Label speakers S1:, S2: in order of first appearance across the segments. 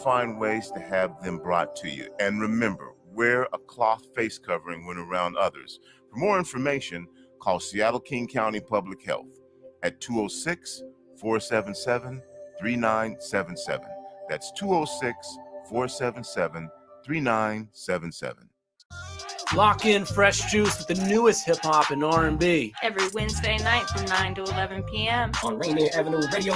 S1: find ways to have them brought to you. And remember, wear a cloth face covering when around others. For more information, call Seattle King County Public Health at 206-477-3977. That's 206-477-3977.
S2: Lock in fresh juice with the newest hip-hop and R&B.
S3: Every Wednesday night from 9 to 11 p.m.
S4: on Rainier Avenue Radio.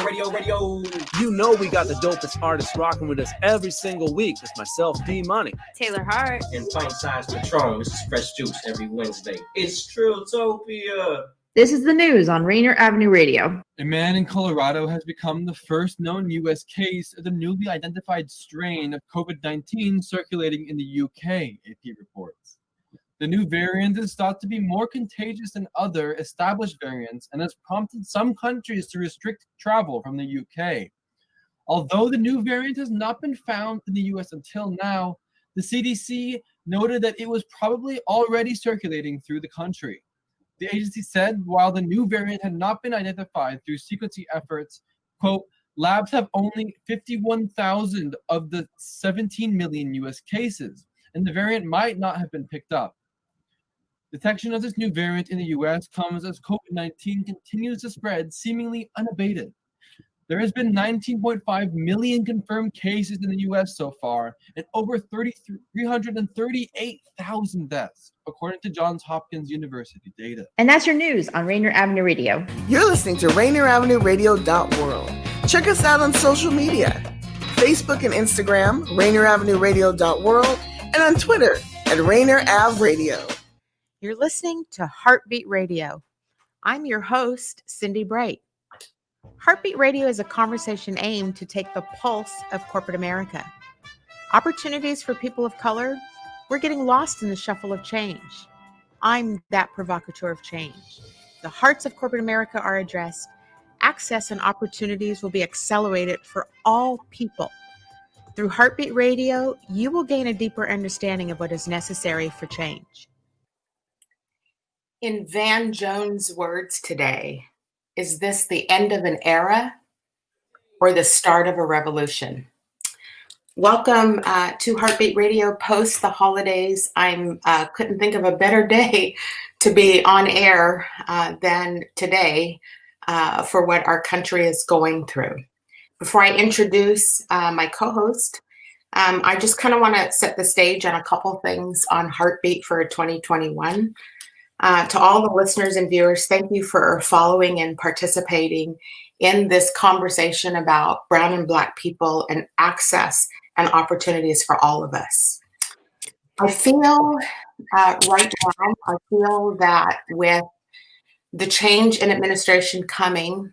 S2: You know we got the dopest artists rocking with us every single week. It's myself, D-Money.
S3: Taylor Hart.
S4: And Pint-Sized Patron. This is Fresh Juice every Wednesday. It's Trilltopia.
S5: This is the news on Rainier Avenue Radio.
S6: A man in Colorado has become the first known U.S. case of the newly identified strain of COVID-19 circulating in the UK, AP reports. The new variant is thought to be more contagious than other established variants and has prompted some countries to restrict travel from the UK. Although the new variant has not been found in the US until now, the CDC noted that it was probably already circulating through the country. The agency said while the new variant had not been identified through sequencing efforts, quote, labs have only 51,000 of the 17 million US cases, and the variant might not have been picked up. Detection of this new variant in the U.S. comes as COVID-19 continues to spread seemingly unabated. There has been 19.5 million confirmed cases in the U.S. so far and over 338,000 deaths, according to Johns Hopkins University data.
S5: And that's your news on Rainier Avenue Radio.
S7: You're listening to RainierAvenueRadio.world. Check us out on social media, Facebook and Instagram, RainierAvenueRadio.world, and on Twitter at RainierAvRadio.
S8: You're listening to Heartbeat Radio. I'm your host, Cindi Bright. Heartbeat Radio is a conversation aimed to take the pulse of corporate America. Opportunities for people of color, we're getting lost in the shuffle of change. I'm that provocateur of change. The hearts of corporate America are addressed. Access and opportunities will be accelerated for all people. Through Heartbeat Radio, you will gain a deeper understanding of what is necessary for change. In Van Jones' words today, is this the end of an era or the start of a revolution? Welcome to Heartbeat Radio post the holidays. I couldn't think of a better day to be on air than today for what our country is going through. Before I introduce my co-host, I just kind of want to set the stage on a couple things on Heartbeat for 2021. To all the listeners and viewers, thank you for following and participating in this conversation about Brown and Black people and access and opportunities for all of us. I feel right now, I feel that with the change in administration coming,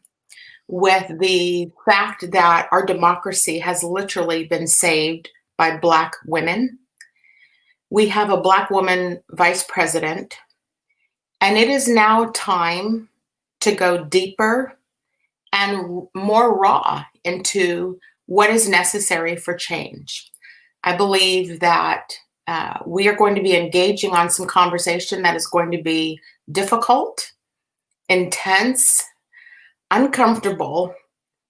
S8: with the fact that our democracy has literally been saved by Black women, we have a Black woman vice president. And it is now time to go deeper and more raw into what is necessary for change. I believe that we are going to be engaging on some conversation that is going to be difficult, intense, uncomfortable,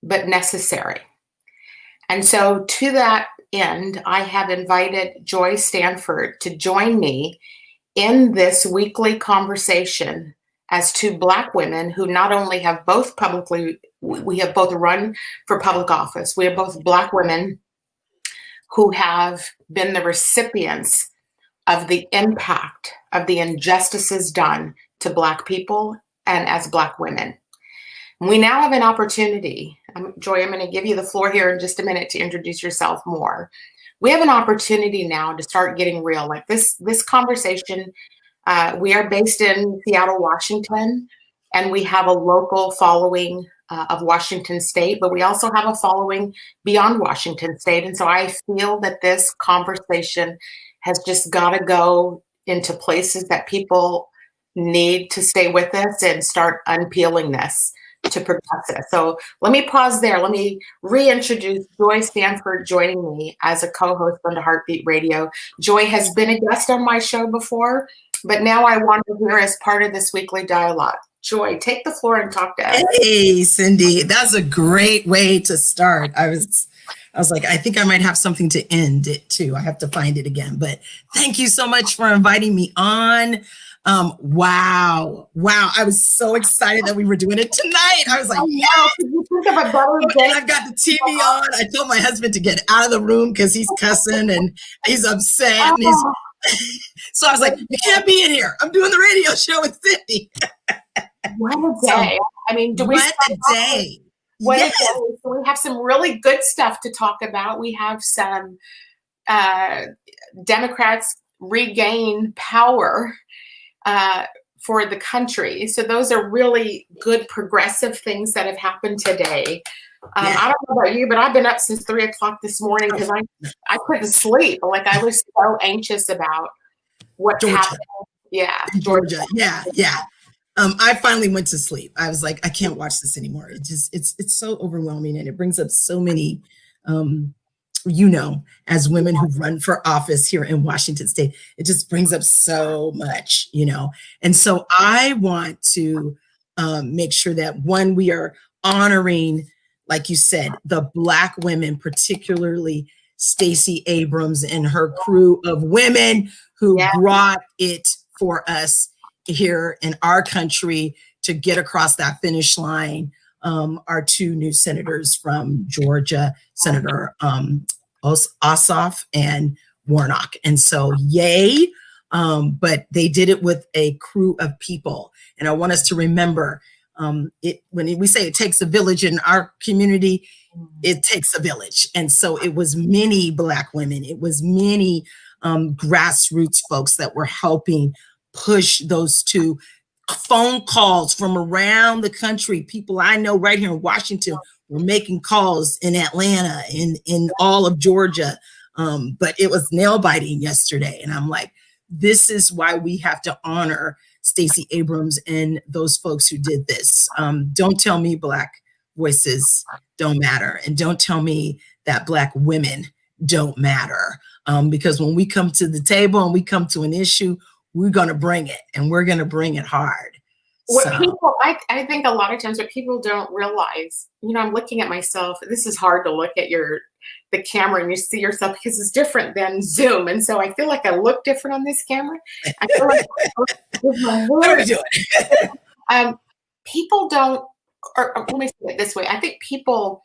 S8: but necessary. And so to that end, I have invited Joy Stanford to join me in this weekly conversation as two Black women who not only have both we have both run for public office. We are both Black women who have been the recipients of the impact of the injustices done to Black people and as Black women. We now have an opportunity. Joy, I'm going to give you the floor here in just a minute to introduce yourself more. We have an opportunity now to start getting real. Like this conversation, we are based in Seattle, Washington, and we have a local following of Washington State, but we also have a following beyond Washington State. And so I feel that this conversation has just got to go into places that people need to stay with us and start unpeeling this to progress it. So let me pause there. Let me reintroduce Joy Stanford joining me as a co-host on the Heartbeat Radio. Joy has been a guest on my show before, but now I want to hear as part of this weekly dialogue. Joy, take the floor and talk to us.
S9: Hey, Cindi, that's a great way to start. I
S7: I was like, I think I might have something to end it too. I have to find it again. But thank you so much for inviting me on. Wow. I was so excited that we were doing it tonight. I was like,
S8: yeah. You think of a better day.
S7: I've got the TV on. I told my husband to get out of the room because he's cussing and he's upset. And so I was like, you can't be in here. I'm doing the radio show with Cindi.
S8: What a day. I mean,
S7: what a day.
S8: What a day. So we have some really good stuff to talk about. We have some Democrats regain power for the country. So those are really good progressive things that have happened today. I don't know about you, but I've been up since 3 o'clock this morning because I couldn't sleep. Like I was so anxious about what happened. Yeah.
S7: Georgia. Yeah. I finally went to sleep. I was like, I can't watch this anymore. It's so overwhelming, and it brings up so many, as women who run for office here in Washington State, it just brings up so much, And so I want to make sure that we are honoring, like you said, the Black women, particularly Stacey Abrams and her crew of women who brought it for us here in our country to get across that finish line. Our two new senators from Georgia, Senator Ossoff and Warnock. And so yay, but they did it with a crew of people. And I want us to remember, when we say it takes a village in our community, it takes a village. And so it was many Black women, it was many grassroots folks that were helping push those two. Phone calls from around the country, people I know right here in Washington were making calls in Atlanta, in all of Georgia. But it was nail biting yesterday. And I'm like, this is why we have to honor Stacey Abrams and those folks who did this. Don't tell me Black voices don't matter. And don't tell me that Black women don't matter. Because when we come to the table and we come to an issue, we're going to bring it, and we're going to bring it hard.
S8: I think a lot of times what people don't realize, I'm looking at myself. This is hard to look at the camera and you see yourself because it's different than Zoom. And so I feel like I look different on this camera. I feel like
S7: what are we doing?
S8: People don't, or let me say it this way. I think people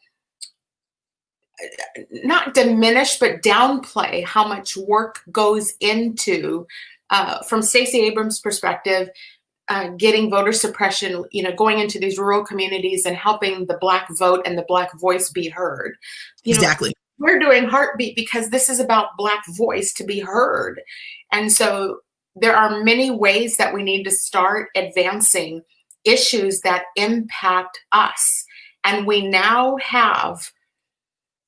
S8: not diminish, but downplay how much work goes into, from Stacey Abrams' perspective, getting voter suppression, going into these rural communities and helping the Black vote and the Black voice be heard.
S7: Exactly.
S8: We're doing Heartbeat because this is about Black voice to be heard. And so there are many ways that we need to start advancing issues that impact us. And we now have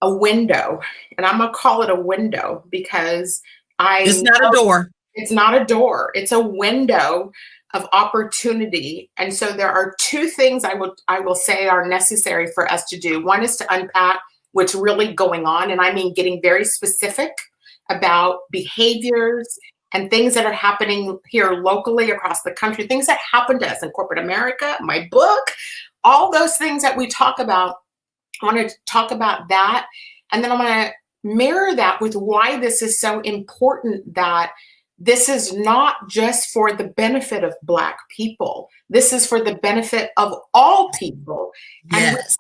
S8: a window, and I'm going to call it a window because
S7: it's not a door.
S8: It's not a door. It's a window of opportunity. And so there are two things I will say are necessary for us to do. One is to unpack what's really going on. And I mean, getting very specific about behaviors and things that are happening here locally across the country, things that happen to us in corporate America, my book, all those things that we talk about. I want to talk about that. And then I want to mirror that with why this is so important, that this is not just for the benefit of Black people. This is for the benefit of all people.
S7: Yes.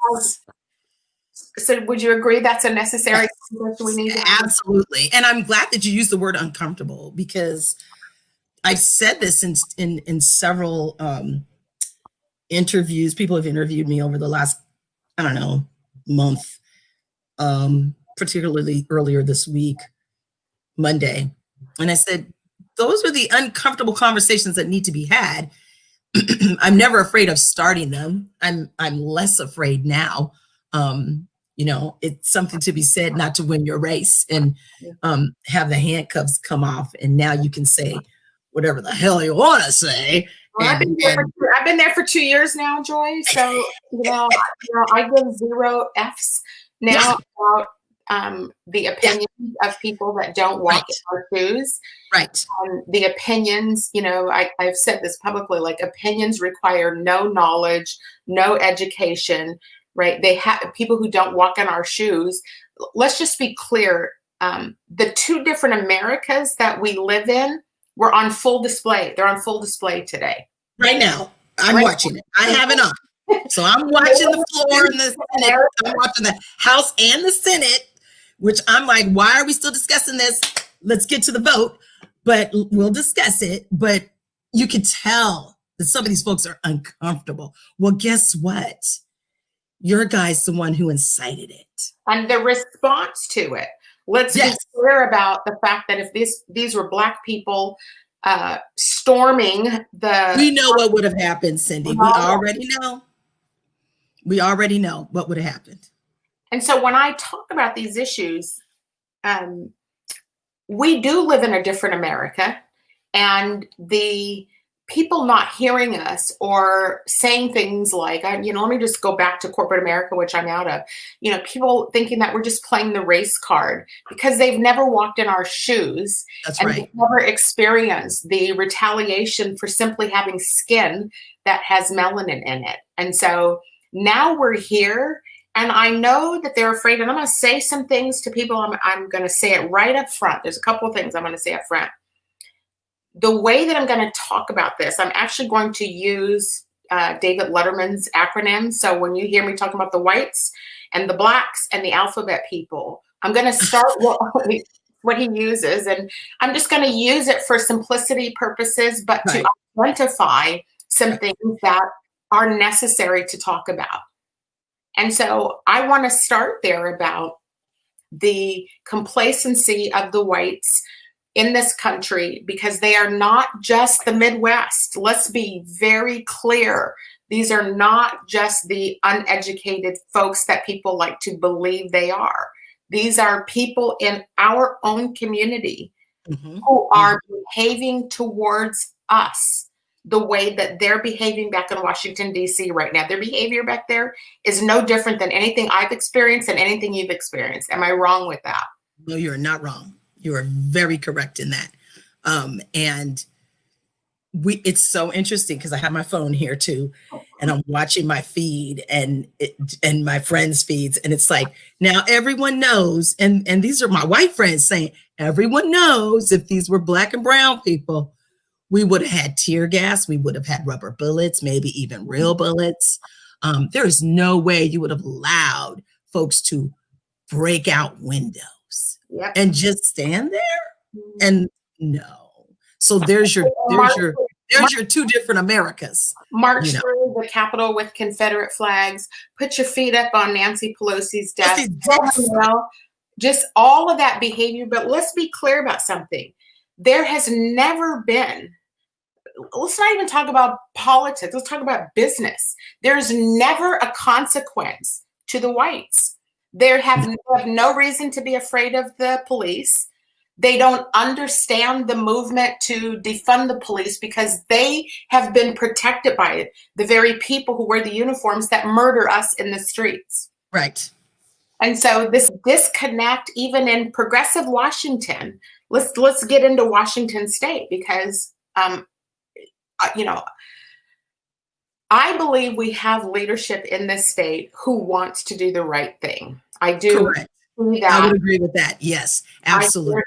S8: So would you agree that's a necessary thing we need to
S7: Absolutely. And I'm glad that you used the word uncomfortable, because I've said this in several interviews. People have interviewed me over the last, month, particularly earlier this week, Monday. And I said, those are the uncomfortable conversations that need to be had. I'm never afraid of starting them. I'm less afraid now. It's something to be said not to win your race and have the handcuffs come off. And now you can say whatever the hell you want to say.
S8: Well, I've been there for 2 years now, Joy. So, I give 0 Fs now about the opinions of people that don't walk in our shoes.
S7: Right.
S8: The opinions, I've said this publicly, like opinions require no knowledge, no education, right? They have people who don't walk in our shoes let's just be clear. The two different Americas that we live in were on full display. They're on full display today.
S7: Right now, I'm watching it. I have it on. So I'm watching the floor and the Senate. I'm watching the House and the Senate, which I'm like, why are we still discussing this? Let's get to the vote, but we'll discuss it. But you can tell that some of these folks are uncomfortable. Well, guess what? Your guy's the one who incited it.
S8: And the response to it. Let's be clear about the fact that if these were Black people storming the...
S7: We know what would have happened, Cindi. We already know. We already know what would have happened.
S8: And so when I talk about these issues, we do live in a different America, and the people not hearing us or saying things like, let me just go back to corporate America, which I'm out of, people thinking that we're just playing the race card because they've never walked in our shoes.
S7: That's
S8: and
S7: right.
S8: They've never experienced the retaliation for simply having skin that has melanin in it. And so now we're here, and I know that they're afraid, and I'm going to say some things to people. I'm going to say it right up front. There's a couple of things I'm going to say up front. The way that I'm going to talk about this, I'm actually going to use David Letterman's acronym. So when you hear me talking about the whites and the Blacks and the alphabet people, I'm going to start what he uses, and I'm just going to use it for simplicity purposes, but to identify some things that are necessary to talk about. And so I want to start there about the complacency of the whites in this country, because they are not just the Midwest. Let's be very clear. These are not just the uneducated folks that people like to believe they are. These are people in our own community who are behaving towards us the way that they're behaving back in Washington, D.C. right now. Their behavior back there is no different than anything I've experienced and anything you've experienced. Am I wrong with that?
S7: No, you're not wrong. You are very correct in that. And it's so interesting because I have my phone here too, and I'm watching my feed and my friends' feeds. And it's like, now everyone knows, and these are my white friends saying, everyone knows if these were Black and brown people, we would have had tear gas, we would have had rubber bullets, maybe even real bullets. There is no way you would have allowed folks to break out windows and just stand there. And no. So there's your two different Americas.
S8: March through the Capitol with Confederate flags, put your feet up on Nancy Pelosi's desk, just all of that behavior. But let's be clear about something. There has never been, let's not even talk about politics, let's talk about business. There's never a consequence to the whites. They have no reason to be afraid of the police. They don't understand the movement to defund the police because they have been protected by it, the very people who wear the uniforms that murder us in the streets.
S7: Right.
S8: And so this disconnect, even in progressive Washington, let's get into Washington State, because I believe we have leadership in this state who wants to do the right thing. I do.
S7: Correct. I would agree with that. Yes, absolutely.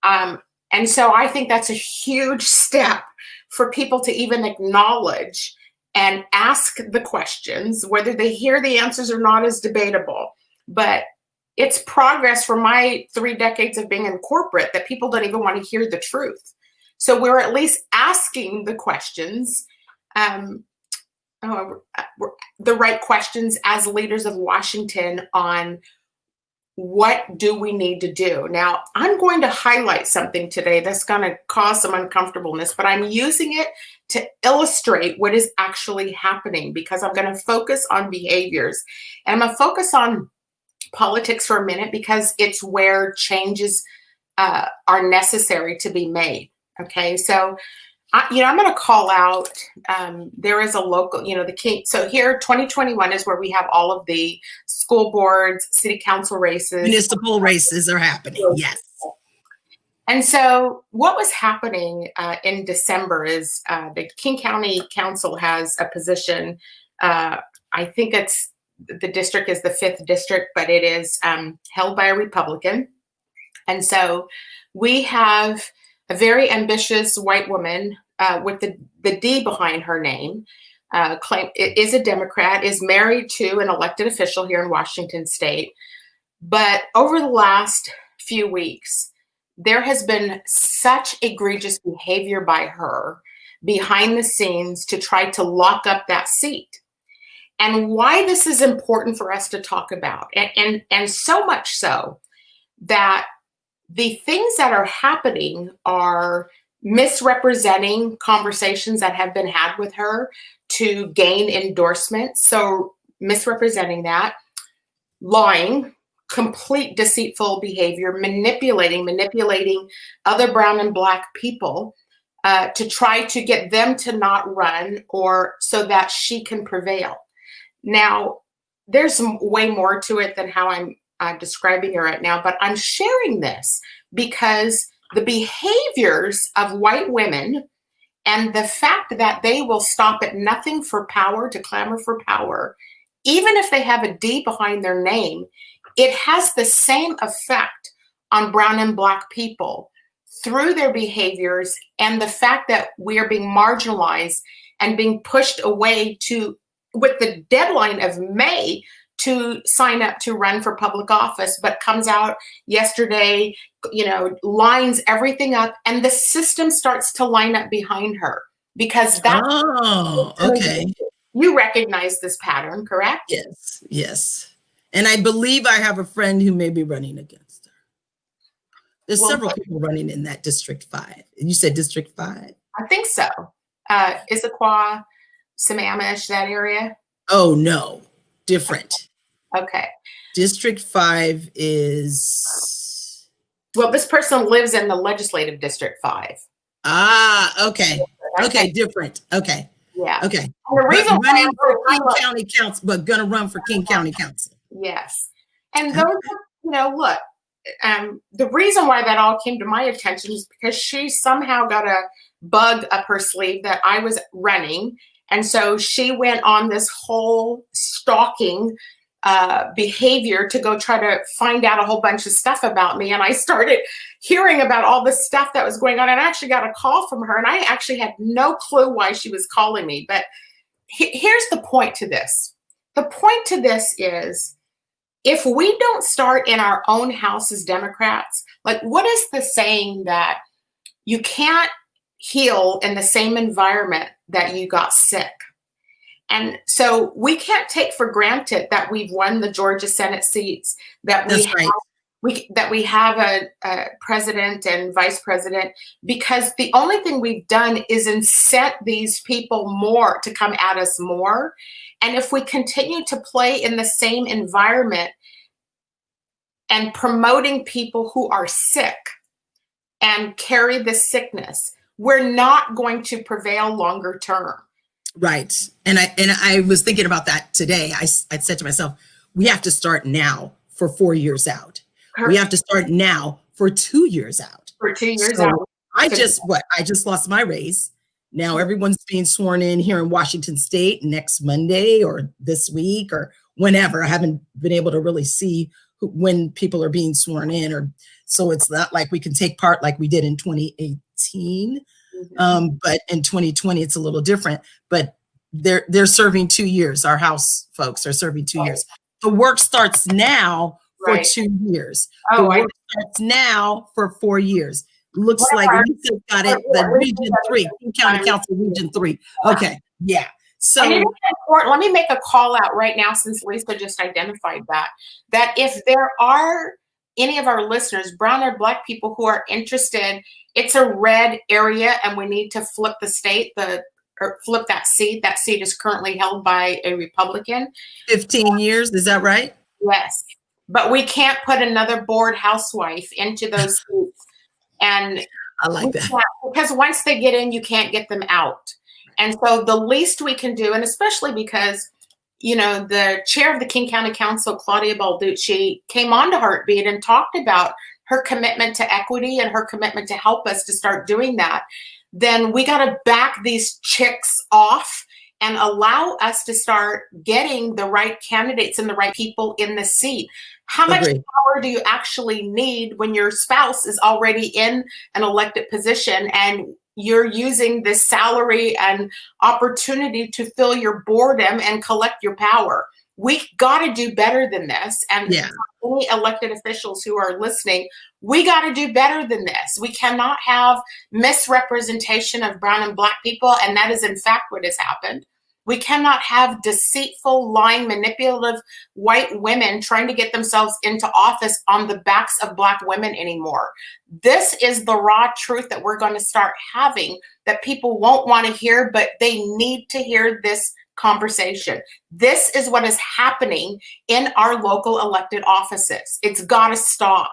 S8: And so I think that's a huge step for people to even acknowledge and ask the questions. Whether they hear the answers or not is debatable, but it's progress from my 3 decades of being in corporate that people don't even want to hear the truth. So we're at least asking the questions, the right questions as leaders of Washington on what do we need to do. Now, I'm going to highlight something today that's going to cause some uncomfortableness, but I'm using it to illustrate what is actually happening, because I'm going to focus on behaviors, and I'm going to focus on politics for a minute because it's where changes are necessary to be made. Okay, so I'm going to call out, there is a local, the key. So here, 2021 is where we have all of the school boards, city council races.
S7: Municipal races are happening, yes.
S8: And so what was happening in December is the King County Council has a position, I think it's the district is the 5th district, but it is held by a Republican. And so we have a very ambitious white woman with the D behind her name, is a Democrat, is married to an elected official here in Washington State. But over the last few weeks, there has been such egregious behavior by her behind the scenes to try to lock up that seat. And why this is important for us to talk about, and so much so that the things that are happening are misrepresenting conversations that have been had with her to gain endorsement. So misrepresenting that, lying, complete deceitful behavior, manipulating other brown and black people to try to get them to not run or so that she can prevail. Now, there's way more to it than how I'm describing it right now, but I'm sharing this because the behaviors of white women and the fact that they will stop at nothing for power, to clamor for power, even if they have a D behind their name, it has the same effect on brown and black people through their behaviors and the fact that we are being marginalized and being pushed away with the deadline of May to sign up to run for public office, but comes out yesterday, lines everything up, and the system starts to line up behind her because that's
S7: okay.
S8: You recognize this pattern, correct?
S7: Yes. And I believe I have a friend who may be running against her. There's several people running in that District 5. You said District 5?
S8: I think so. Issaquah, Sammamish, that area?
S7: Oh, no. Different.
S8: Okay.
S7: District 5 is...
S8: Well, this person lives in the legislative District 5.
S7: Okay. Okay, different. Okay.
S8: Yeah.
S7: Okay.
S8: And the reason
S7: running for King County Council, but gonna run for King County Council.
S8: Yes. And those, look, the reason why that all came to my attention is because she somehow got a bug up her sleeve that I was running. And so she went on this whole stalking behavior to go try to find out a whole bunch of stuff about me. And I started hearing about all this stuff that was going on. And I actually got a call from her, and I actually had no clue why she was calling me. But here's the point to this. The point to this is, if we don't start in our own house as Democrats, like, what is the saying that you can't heal in the same environment that you got sick? And so we can't take for granted that we've won the Georgia Senate seats, that we have a president and vice president, because the only thing we've done is incent these people more to come at us more. And if we continue to play in the same environment and promoting people who are sick and carry the sickness, we're not going to prevail longer term.
S7: Right. And I was thinking about that today. I said to myself, we have to start now for 4 years out. Correct. We have to start now for 2 years out.
S8: For 2 years out.
S7: I just lost my race. Now everyone's being sworn in here in Washington State next Monday or this week or whenever. I haven't been able to really see when people are being sworn in, so it's not like we can take part like we did in 2018. But in 2020, it's a little different. But they're serving 2 years. Our House folks are serving 2 years. The work starts now for 2 years. The work starts now for 4 years. Looks like Lisa got it. The Region 3, King County Council Region 3. Okay, yeah. So
S8: let me make a call out right now, since Lisa just identified that if there are any of our listeners, brown or black people, who are interested, it's a red area and we need to flip the state, or flip that seat. That seat is currently held by a Republican. 15
S7: years, is that right?
S8: Yes. But we can't put another bored housewife into those seats. And
S7: I like that.
S8: Because once they get in, you can't get them out. And so the least we can do, and especially because, the chair of the King County Council, Claudia Balducci, came on to Heartbeat and talked about her commitment to equity and her commitment to help us to start doing that, then we got to back these chicks off and allow us to start getting the right candidates and the right people in the seat. How much power do you actually need when your spouse is already in an elected position and you're using this salary and opportunity to fill your boredom and collect your power? We got to do better than this. And any elected officials who are listening, we got to do better than this. We cannot have misrepresentation of brown and black people. And that is in fact what has happened. We cannot have deceitful, lying, manipulative white women trying to get themselves into office on the backs of black women anymore. This is the raw truth that we're going to start having that people won't want to hear, but they need to hear this conversation. This is what is happening in our local elected offices. It's got to stop.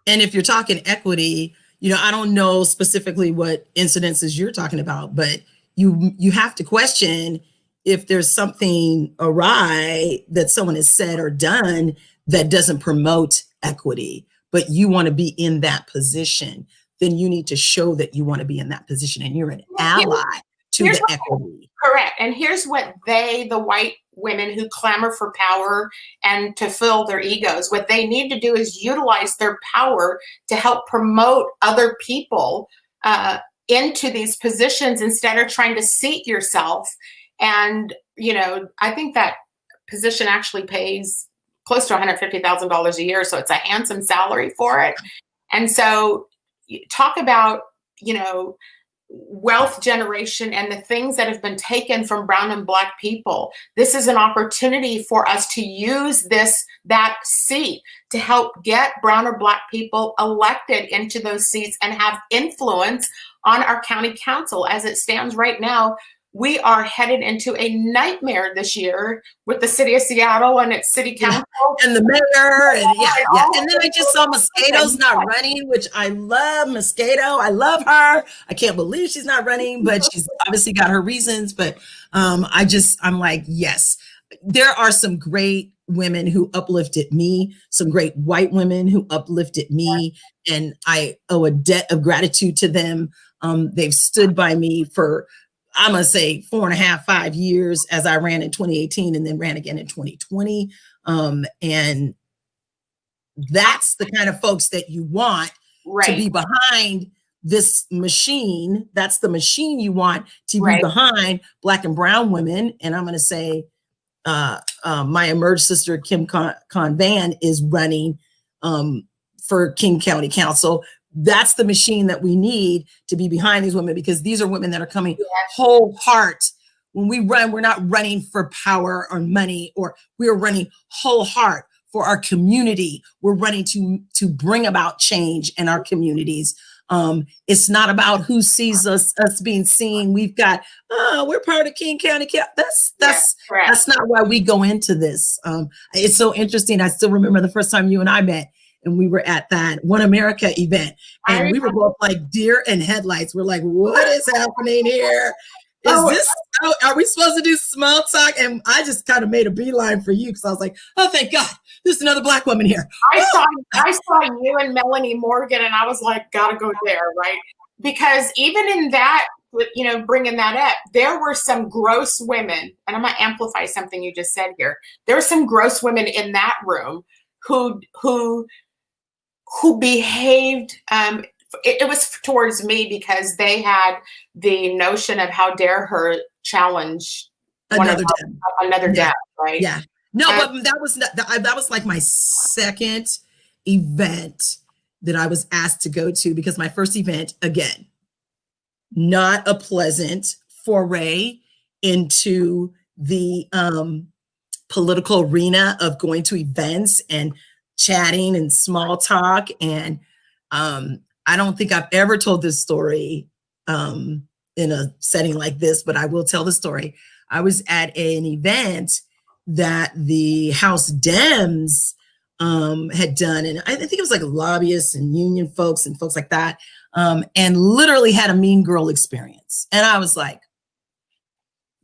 S7: And if you're talking equity, I don't know specifically what incidences you're talking about, but you have to question if there's something awry that someone has said or done that doesn't promote equity, but you want to be in that position, then you need to show that you want to be in that position and you're an ally to the equity.
S8: Correct. And here's what the white women who clamor for power and to fill their egos, what they need to do is utilize their power to help promote other people into these positions instead of trying to seat yourself. And, I think that position actually pays close to $150,000 a year. So it's a handsome salary for it. And so talk about, wealth generation and the things that have been taken from brown and black people. This is an opportunity for us to use that seat to help get brown or black people elected into those seats and have influence on our county council. As it stands right now, we are headed into a nightmare this year with the city of Seattle and its city council.
S7: And the mayor. And then I just saw Mosquito's not running, which I love Mosquito. I love her. I can't believe she's not running, but she's obviously got her reasons. But I'm like, yes, there are some great women who uplifted me, some great white women who uplifted me. And I owe a debt of gratitude to them. They've stood by me for, I'm going to say 4.5, 5 years as I ran in 2018 and then ran again in 2020. And that's the kind of folks that you want to be behind this machine. That's the machine you want to be behind black and brown women. And I'm going to say my emerged sister, Kim Van, is running for King County Council. That's the machine that we need to be behind these women, because these are women that are coming whole heart. When we run, we're not running for power or money, or we're running whole heart for our community. We're running to bring about change in our communities. It's not about who sees us being seen. We've got, we're part of King County. That's not why we go into this. It's so interesting. I still remember the first time you and I met. And we were at that One America event, and we were both like deer in headlights. We're like, what is happening here? Are we supposed to do small talk? And I just kind of made a beeline for you because I was like, oh, thank God, there's another black woman here.
S8: I saw you and Melanie Morgan, and I was like, gotta go there, right? Because even in that, bringing that up, there were some gross women, and I'm gonna amplify something you just said here. There were some gross women in that room who behaved, it was towards me because they had the notion of how dare her challenge another death, right?
S7: Yeah. No, but that was like my second event that I was asked to go to, because my first event, again, not a pleasant foray into the political arena of going to events and chatting and small talk. And I don't think I've ever told this story in a setting like this, but I will tell the story. I was at an event that the House Dems had done. And I think it was like lobbyists and union folks and folks like that, and literally had a mean girl experience. And I was like,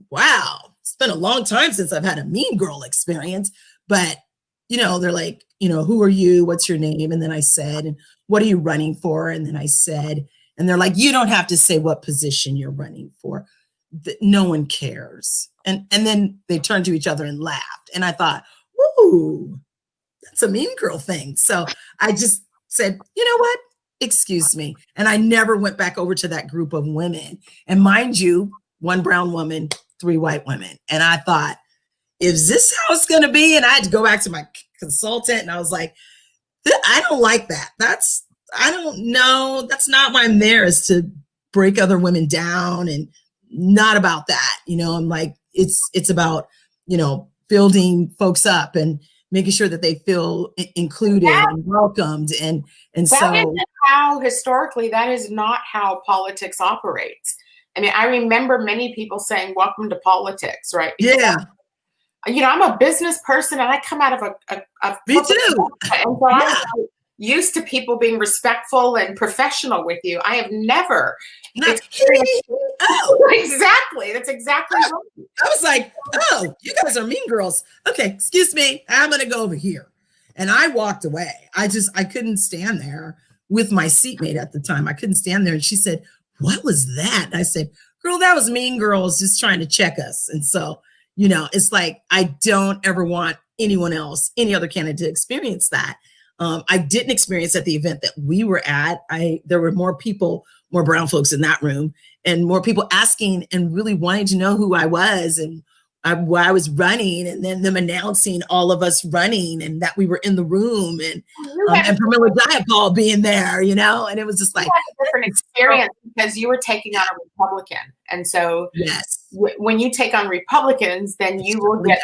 S7: wow, it's been a long time since I've had a mean girl experience. But, they're like, who are you? What's your name? And then I said, and what are you running for? And then I said, and they're like, you don't have to say what position you're running for. no one cares. And then they turned to each other and laughed. And I thought, ooh, that's a mean girl thing. So I just said, you know what? Excuse me. And I never went back over to that group of women. And mind you, 1 brown woman, 3 white women. And I thought, is this how it's going to be? And I had to go back to my consultant and I was like, I don't like that. I don't know. That's not why I'm there, is to break other women down, and not about that. I'm like, it's about, building folks up and making sure that they feel included and welcomed. And so
S8: that isn't how, historically, that is not how politics operates. I mean, I remember many people saying, welcome to politics, right?
S7: Yeah.
S8: I'm a business person and I come out of a
S7: me too.
S8: And so I'm used to people being respectful and professional with you. I have never experienced. Exactly. That's exactly right.
S7: I was like, oh, you guys are mean girls. Okay, excuse me. I'm going to go over here. And I walked away. I couldn't stand there with my seatmate at the time. I couldn't stand there. And she said, what was that? And I said, girl, that was mean girls just trying to check us. And so, it's like, I don't ever want anyone else, any other candidate, to experience that. I didn't experience at the event that we were at. There were more people, more brown folks in that room, and more people asking and really wanting to know who I was and why I was running, and then them announcing all of us running and that we were in the room, and Pramila Jayapal being there, and it was just like
S8: a different experience because you were taking on a Republican. And so
S7: yes,
S8: when you take on Republicans, then you will get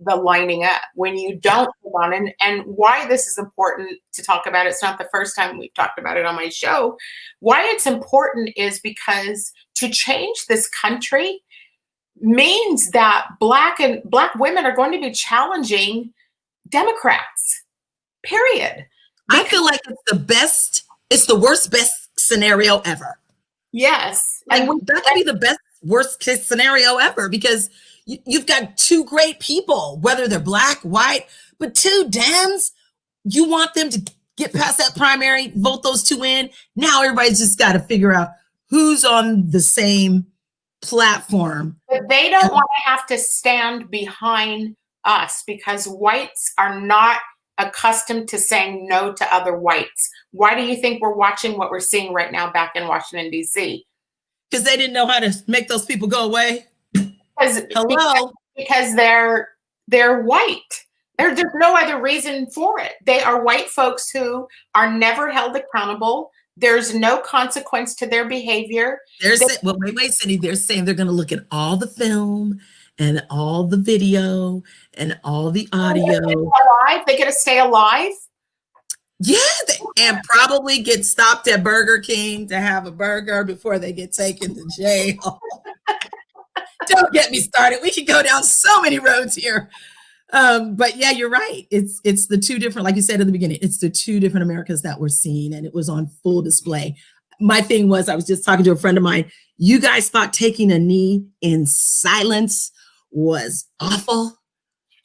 S8: the lining up. When you don't take on, and why this is important to talk about, it's not the first time we've talked about it on my show. Why it's important is because to change this country means that Black women are going to be challenging Democrats, period.
S7: I feel like it's the worst scenario ever.
S8: Yes.
S7: And that could be the worst case scenario ever, because you've got 2 great people, whether they're Black, white, but 2 Dems, you want them to get past that primary, vote those 2 in. Now everybody's just got to figure out who's on the same platform.
S8: But they don't want to have to stand behind us, because whites are not accustomed to saying no to other whites. Why do you think we're watching what we're seeing right now back in Washington, D.C.?
S7: Because they didn't know how to make those people go away.
S8: Because they're white. There's no other reason for it. They are white folks who are never held accountable. There's no consequence to their behavior.
S7: Wait, Cindi. They're saying they're going to look at all the film and all the video and all the audio.
S8: They get to stay alive.
S7: Yeah, and probably get stopped at Burger King to have a burger before they get taken to jail. Don't get me started. We can go down so many roads here. But yeah, you're right. It's the 2 different, like you said at the beginning, it's the 2 different Americas that we're seeing, and it was on full display. My thing was, I was just talking to a friend of mine. You guys thought taking a knee in silence was awful.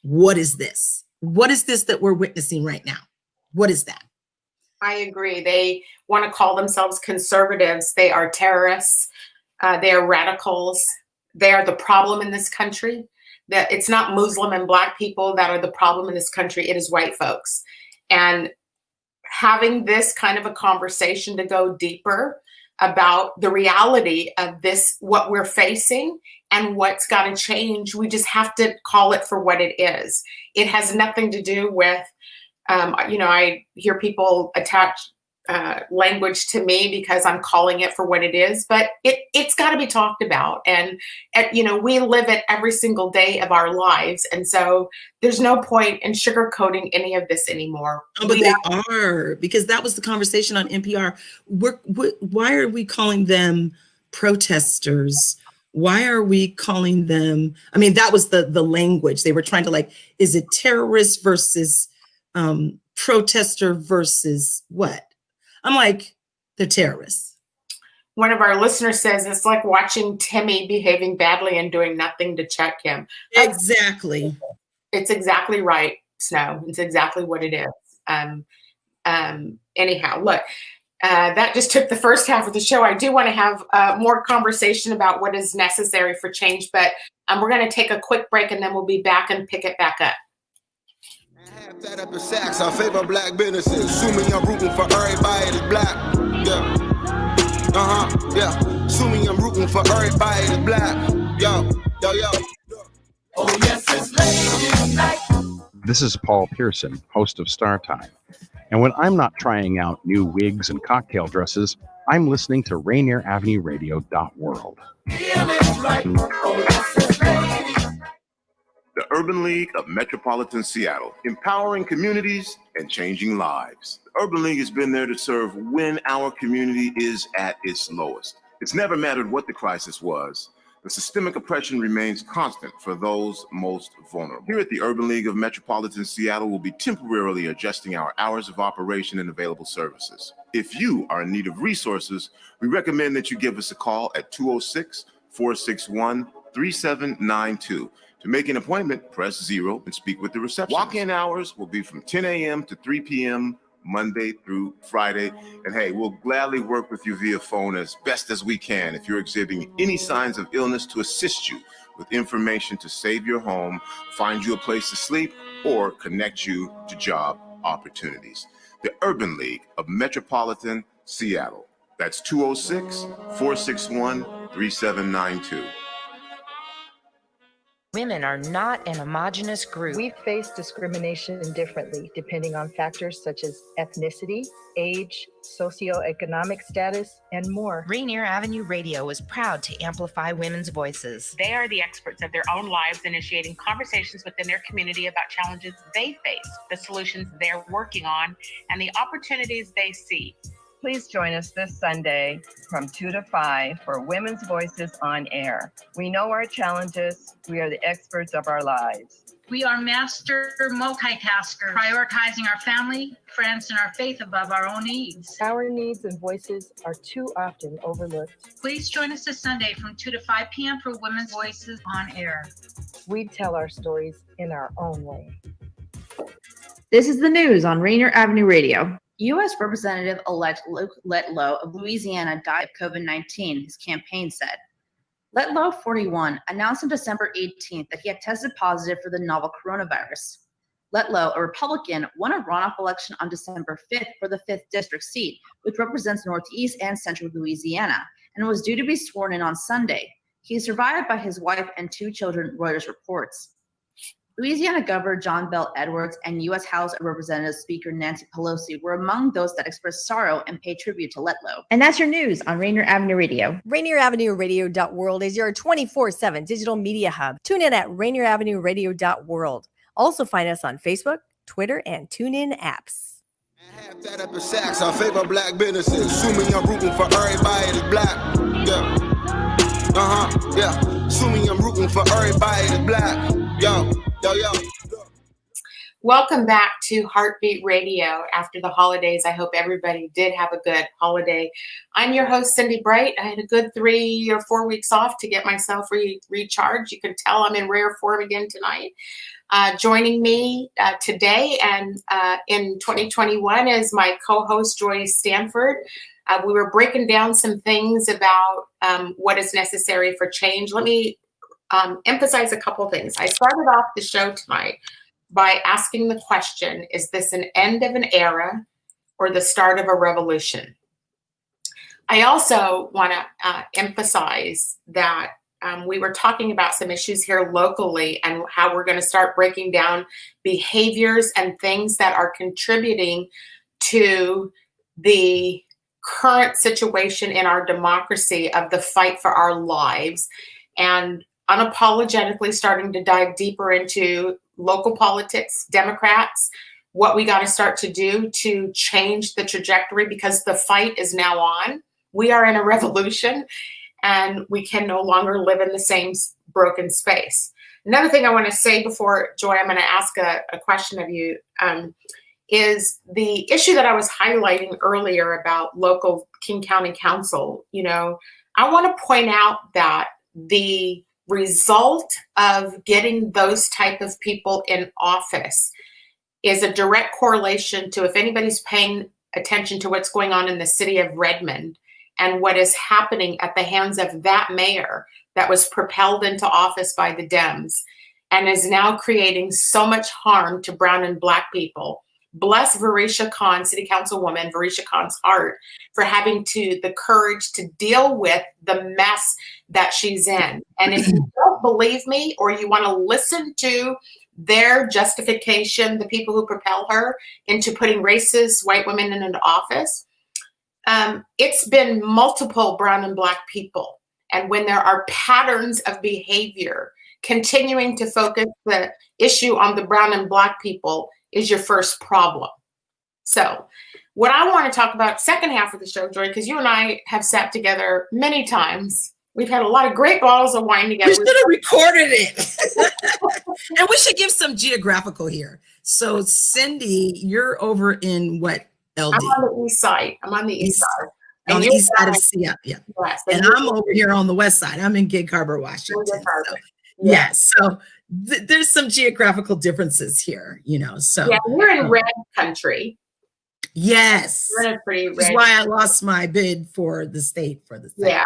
S7: What is this? What is this that we're witnessing right now? What is that?
S8: I agree. They want to call themselves conservatives. They are terrorists. They are radicals. They are the problem in this country. That it's not Muslim and Black people that are the problem in this country. It is white folks. And having this kind of a conversation to go deeper about the reality of this, what we're facing and what's got to change, we just have to call it for what it is. It has nothing to do with, I hear people attach language to me because I'm calling it for what it is, but it's got to be talked about. And we live it every single day of our lives. And so there's no point in sugarcoating any of this anymore.
S7: Oh, but they are, because that was the conversation on NPR. Why are we calling them protesters? Why are we calling them? I mean, that was the language they were trying to, is it terrorist versus protester versus what? I'm like, they're terrorists.
S8: One of our listeners says it's like watching Timmy behaving badly and doing nothing to check him.
S7: Exactly.
S8: It's exactly right, Snow. It's exactly what it is. Anyhow, look, that just took the first half of the show. I do want to have more conversation about what is necessary for change, but we're going to take a quick break and then we'll be back and pick it back up.
S9: Half that up in Saks, I favor black businesses. Assuming I'm rooting for everybody that's black. Yeah. Yeah. Assuming I'm rooting for everybody that's black. Yo.
S10: Oh, yes, it's ladies' night.
S11: This is Paul Pearson, host of Star Time. And when I'm not trying out new wigs and cocktail dresses, I'm listening to Rainier Avenue Radio.world.
S1: The Urban League of Metropolitan Seattle, empowering communities and changing lives. The Urban League has been there to serve when our community is at its lowest. It's never mattered what the crisis was. The systemic oppression remains constant for those most vulnerable. Here at the Urban League of Metropolitan Seattle, we'll be temporarily adjusting our hours of operation and available services. If you are in need of resources, we recommend that you give us a call at 206-461-3792. To make an appointment, press 0 and speak with the receptionist. Walk-in hours will be from 10 a.m. to 3 p.m. Monday through Friday. And hey, we'll gladly work with you via phone as best as we can if you're exhibiting any signs of illness to assist you with information to save your home, find you a place to sleep, or connect you to job opportunities. The Urban League of Metropolitan Seattle. That's 206-461-3792.
S12: Women are not an homogenous group.
S13: We face discrimination differently depending on factors such as ethnicity, age, socioeconomic status, and more.
S12: Rainier Avenue Radio is proud to amplify women's voices.
S8: They are the experts of their own lives, initiating conversations within their community about challenges they face, the solutions they're working on, and the opportunities they see.
S13: Please join us this Sunday from 2 to 5 for Women's Voices on Air. We know our challenges. We are the experts of our lives.
S14: We are master multitaskers, prioritizing our family, friends, and our faith above our own needs.
S13: Our needs and voices are too often overlooked.
S14: Please join us this Sunday from 2 to 5 p.m. for Women's Voices on Air.
S13: We tell our stories in our own way.
S5: This is the news on Rainier Avenue Radio.
S15: U.S. Representative-elect Letlow of Louisiana died of COVID-19, his campaign said. Letlow, 41, announced on December 18th that he had tested positive for the novel coronavirus. Letlow, a Republican, won a runoff election on December 5th for the 5th District seat, which represents Northeast and Central Louisiana, and was due to be sworn in on Sunday. He is survived by his wife and 2 children, Reuters reports. Louisiana Governor John Bel Edwards and U.S. House of Representatives Speaker Nancy Pelosi were among those that expressed sorrow and paid tribute to Letlow.
S5: And that's your news on Rainier Avenue Radio.
S16: Rainier Avenue Radio.world is your 24/7 digital media hub. Tune in at Rainier Avenue Radio.world. Also find us on Facebook, Twitter, and TuneIn apps.
S9: Half that up in Saks, I favor black businesses. Assuming I'm rooting for everybody that's black. Yeah. Assuming I'm rooting for everybody that's black. Yo.
S8: Welcome back to Heartbeat Radio after the holidays. I hope everybody did have a good holiday. I'm your host, Cindi Bright. I had a good 3 or 4 weeks off to get myself recharged. You can tell I'm in rare form again tonight. Joining me today and in 2021 is my co-host, Joy Stanford. We were breaking down some things about what is necessary for change. Let me emphasize a couple things. I started off the show tonight by asking the question, is this an end of an era or the start of a revolution? I also want to emphasize that we were talking about some issues here locally and how we're going to start breaking down behaviors and things that are contributing to the current situation in our democracy of the fight for our lives, and unapologetically starting to dive deeper into local politics, Democrats, what we got to start to do to change the trajectory, because the fight is now on. We are in a revolution and we can no longer live in the same broken space. Another thing I want to say before, Joy, I'm going to ask a question of you, is the issue that I was highlighting earlier about local King County Council. You know, I want to point out that the result of getting those type of people in office is a direct correlation to, if anybody's paying attention to what's going on in the city of Redmond and what is happening at the hands of that mayor that was propelled into office by the Dems and is now creating so much harm to brown and black people. Bless Varisha Khan, City Councilwoman Varisha Khan's heart for having the courage to deal with the mess that she's in. And if you don't believe me, or you want to listen to their justification, the people who propel her into putting racist white women into office, it's been multiple brown and black people. And when there are patterns of behavior, continuing to focus the issue on the brown and black people is your first problem. So what I want to talk about second half of the show, Joy, because you and I have sat together many times. We've had a lot of great bottles of wine together.
S7: We should have recorded it. And we should give some geographical here. So Cindi, you're over in what, LD?
S8: I'm on the east side. I'm on the east side.
S7: On the east side of Seattle, yeah.
S8: Yes,
S7: and I'm over here on the west side. I'm in Gig Harbor, Washington. So, yes. So there's some geographical differences here, you know. So
S8: yeah, we're in red country.
S7: Yes.
S8: We're in a pretty red.
S7: That's why I lost my bid for the state
S8: Yeah.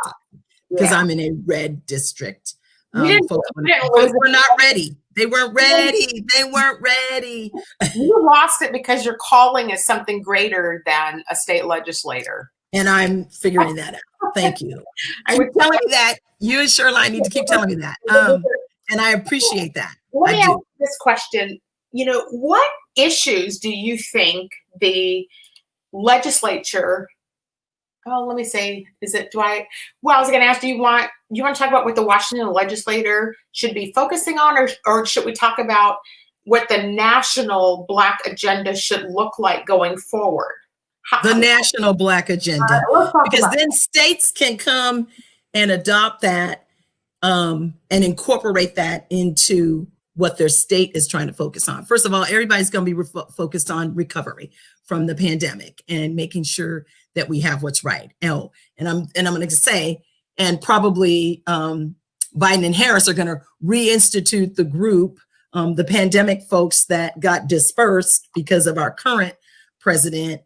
S7: Because I'm in a red district. Folks were not ready. They weren't ready. They weren't ready.
S8: You lost it because your calling is something greater than a state legislator.
S7: And I'm figuring that out. Thank you. I would tell you that. You and Shoreline need to keep telling me that. And I appreciate that.
S8: Let me ask this question. You know, what issues do you think the legislature, let me say, I was going to ask, do you want to talk about what the Washington legislator should be focusing on, or should we talk about what the national Black agenda should look like going forward?
S7: The national Black agenda, because then states can come and adopt that and incorporate that into what their state is trying to focus on. First of all, everybody's going to be focused on recovery from the pandemic and making sure that we have what's right. And I'm going to say, and probably Biden and Harris are going to reinstitute the group, the pandemic folks that got dispersed because of our current president.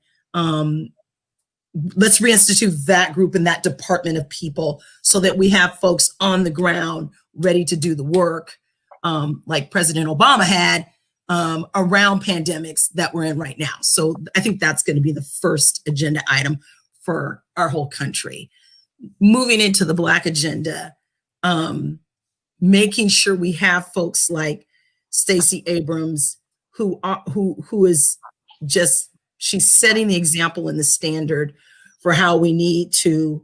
S7: Let's reinstitute that group and that department of people so that we have folks on the ground ready to do the work, like President Obama had around pandemics that we're in right now. So I think that's going to be the first agenda item for our whole country. Moving into the Black agenda, making sure we have folks like Stacey Abrams, who is just, she's setting the example and the standard for how we need to,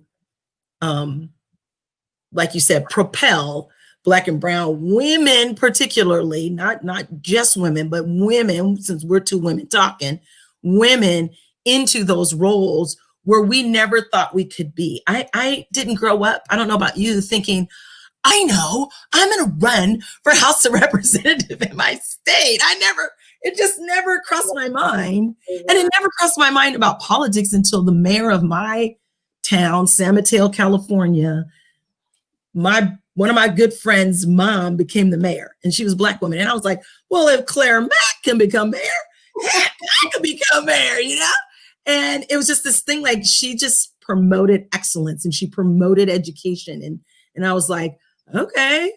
S7: like you said, propel Black and brown women, particularly, not just women, but women, since we're two women talking, women into those roles where we never thought we could be. I didn't grow up, I don't know about you, thinking, I know, I'm gonna run for House of Representative in my state. It just never crossed my mind. And it never crossed my mind about politics until the mayor of my town, San Mateo, California, one of my good friends' mom became the mayor, and she was a Black woman. And I was like, well, if Claire Mack can become mayor, heck, I can become mayor, you know? And it was just this thing, like she just promoted excellence and she promoted education. And I was like, okay,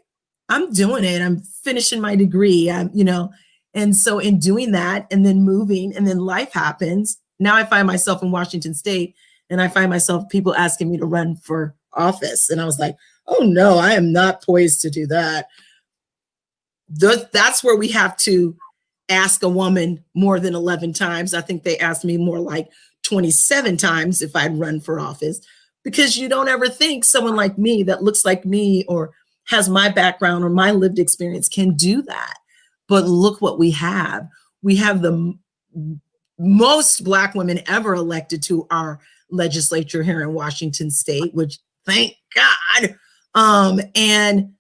S7: I'm doing it. I'm finishing my degree, and so in doing that and then moving and then life happens, now I find myself in Washington State and I find myself people asking me to run for office. And I was like, oh no, I am not poised to do that. That's where we have to ask a woman more than 11 times. I think they asked me more like 27 times if I'd run for office, because you don't ever think someone like me that looks like me or has my background or my lived experience can do that. But look what we have. We have the most Black women ever elected to our legislature here in Washington State, which thank God. And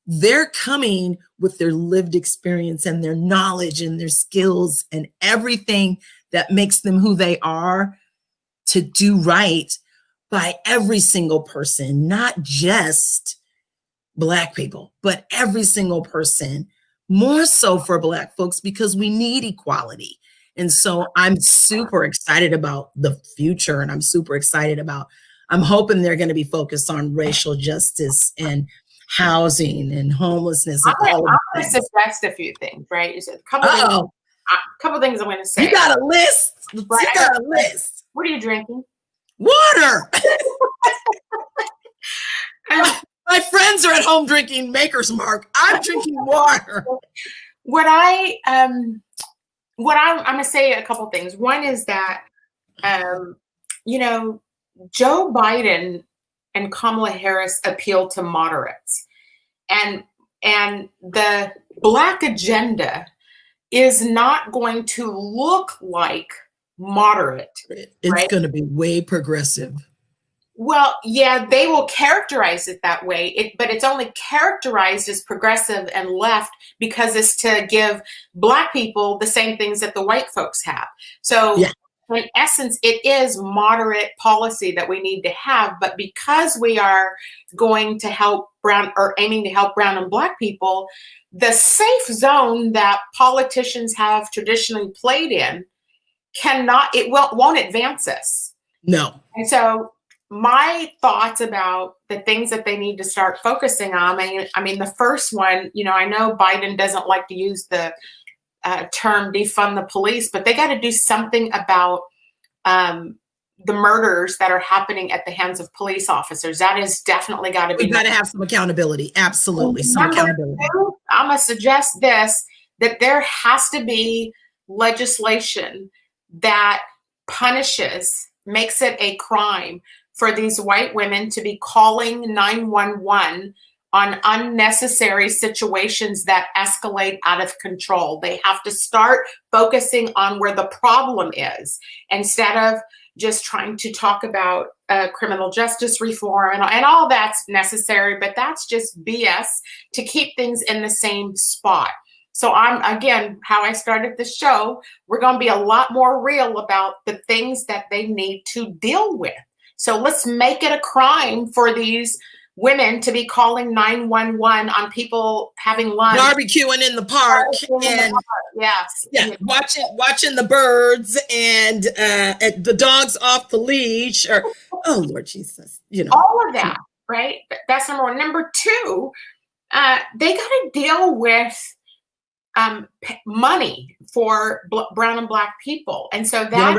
S7: they're coming with their lived experience and their knowledge and their skills and everything that makes them who they are to do right by every single person, not just Black people, but every single person. More so for Black folks, because we need equality And so I'm super excited about the future, and I'm super excited about, I'm hoping they're going to be focused on racial justice and housing and homelessness. And
S8: I'm going to suggest a few things, right? A couple things I'm going to say.
S7: You got a list?
S8: Right?
S7: You got a list.
S8: What are you drinking?
S7: Water. My friends are at home drinking Maker's Mark. I'm drinking water.
S8: I'm going to say a couple things. One is that, Joe Biden and Kamala Harris appeal to moderates, and the Black agenda is not going to look like moderate.
S7: It's going to be way progressive.
S8: Well, yeah, they will characterize it that way, but it's only characterized as progressive and left because it's to give Black people the same things that the white folks have. So in essence, it is moderate policy that we need to have, but because we are going to help aiming to help brown and Black people, the safe zone that politicians have traditionally played in won't advance us.
S7: No.
S8: And so my thoughts about the things that they need to start focusing on, I mean, the first one, I know Biden doesn't like to use the term defund the police, but they got to do something about the murders that are happening at the hands of police officers. That is definitely got to be.
S7: We've got to have some accountability. Absolutely. Some accountability.
S8: I'm going to suggest this, that there has to be legislation that makes it a crime for these white women to be calling 911 on unnecessary situations that escalate out of control. They have to start focusing on where the problem is instead of just trying to talk about criminal justice reform and all that's necessary, but that's just BS to keep things in the same spot. So again, how I started the show, we're going to be a lot more real about the things that they need to deal with. So let's make it a crime for these women to be calling 911 on people having lunch,
S7: barbecuing in the park, and watching the birds and the dogs off the leash, or oh Lord Jesus,
S8: all of that, right? That's number one. Number two, they got to deal with money for brown and Black people, and so that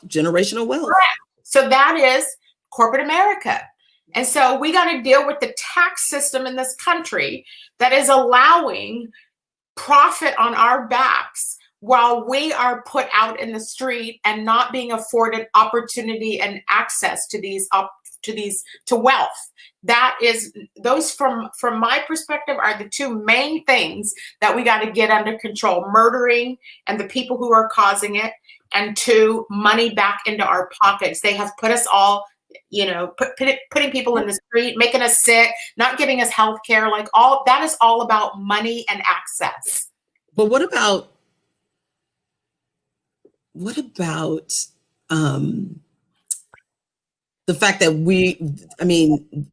S7: generational wealth.
S8: Correct. So that is corporate America. And so we got to deal with the tax system in this country that is allowing profit on our backs while we are put out in the street and not being afforded opportunity and access to wealth. That is, those from my perspective are the two main things that we got to get under control: murdering and the people who are causing it, and two, money back into our pockets. They have put us all, putting people in the street, making us sick, not giving us health care, all that is all about money and access.
S7: But what about the fact that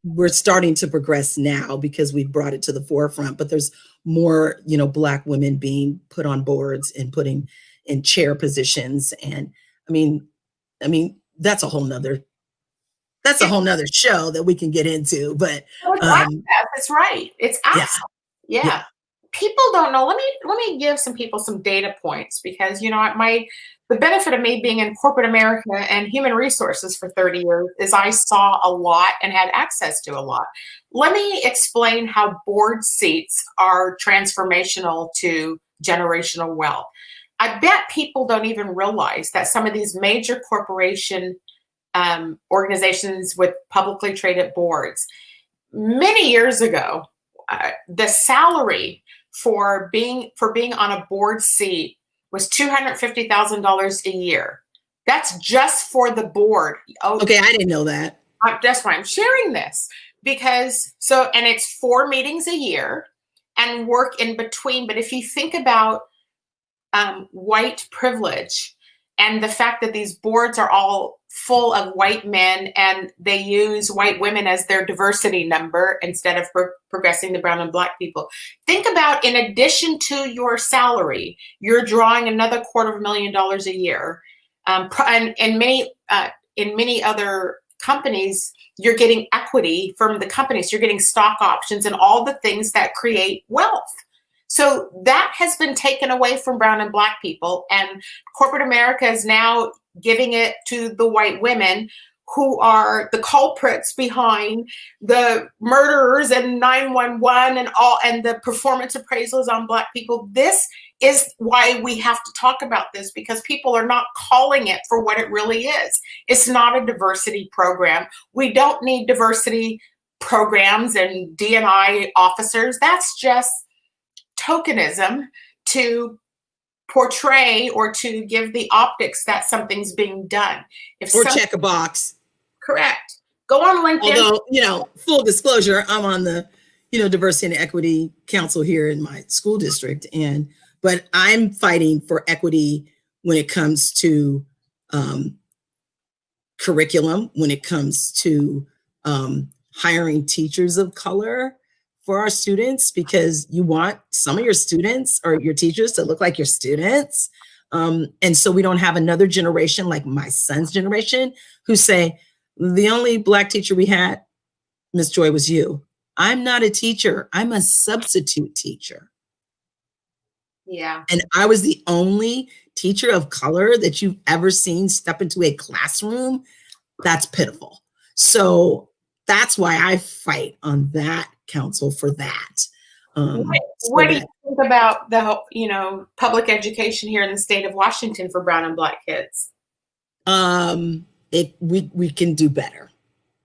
S7: we're starting to progress now because we've brought it to the forefront, but there's more, Black women being put on boards and putting in chair positions. And I mean, that's a whole nother show that we can get into, but
S8: that's right. It's access. Yeah. People don't know. Let me give some people some data points because, the benefit of me being in corporate America and human resources for 30 years is I saw a lot and had access to a lot. Let me explain how board seats are transformational to generational wealth. I bet people don't even realize that some of these major corporation organizations with publicly traded boards, many years ago, the salary for being on a board seat was $250,000 a year. That's just for the board.
S7: Okay, I didn't know that.
S8: That's why I'm sharing this, because and it's 4 meetings a year and work in between. But if you think about white privilege And the fact that these boards are all full of white men and they use white women as their diversity number instead of progressing the brown and black people. Think about, in addition to your salary, you're drawing another $250,000 a year. And in many other companies, you're getting equity from the companies. You're getting stock options and all the things that create wealth. So that has been taken away from brown and black people, and corporate America is now giving it to the white women who are the culprits behind the murderers and 911 and the performance appraisals on black people. This is why we have to talk about this, because people are not calling it for what it really is. It's not a diversity program. We don't need diversity programs and D&I officers. That's just tokenism to portray or to give the optics that something's being done.
S7: Or check a box.
S8: Correct. Go on LinkedIn.
S7: Although, full disclosure, I'm on the, Diversity and Equity Council here in my school district. But I'm fighting for equity when it comes to curriculum, when it comes to hiring teachers of color for our students, because you want some of your students or your teachers to look like your students. And so we don't have another generation like my son's generation who say, the only black teacher we had, Miss Joy, was you. I'm not a teacher. I'm a substitute teacher.
S8: Yeah.
S7: And I was the only teacher of color that you've ever seen step into a classroom. That's pitiful. So that's why I fight on that council for that.
S8: What do you think about the public education here in the state of Washington for brown and black kids?
S7: We can do better.